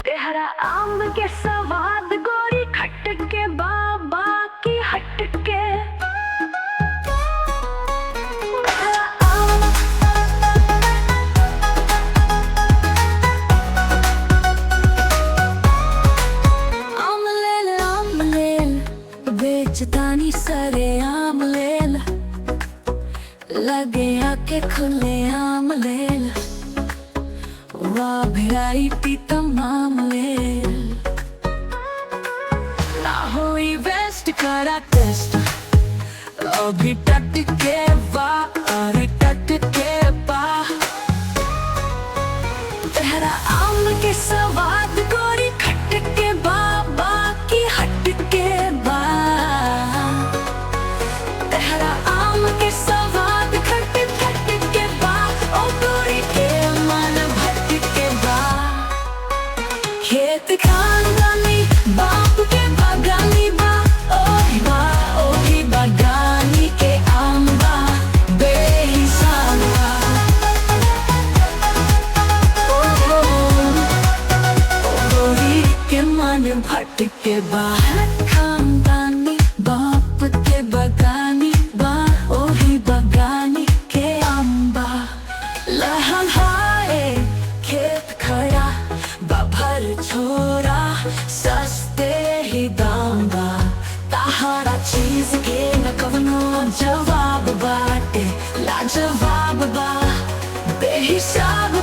तेहरा आम के स्वाद गोरी खट के बाबा की हट के। तेहरा आम आमलेल बेचतानी सरे आमलेल लगे आके खुले आमलेल वाह भेराइटी तमाम लेल ना होई वेस्ट करा टेस्ट अभी टट के वाह अरे टट के वाह तेहरा आम के स्वाद गोरी खट के बाबा की हट के वाह तेहरा आम के स्वाद खट खट के वाह ओ गोरी के मन भट के वाह खेत खानदानी बाप के बगानी बा ओही बगानी के आम बा बेहिसाब बा। ओ गोरी के मन भट के बा खानदानी बाप के बगानी बा ओही बगानी के आम बा। लहन हाय खेत खड़ा बाभर छोरा सस्ते ही दाम बा ताहरा चीज के न कवनो जवाब बाटे लाजवाब बा बेहिसाब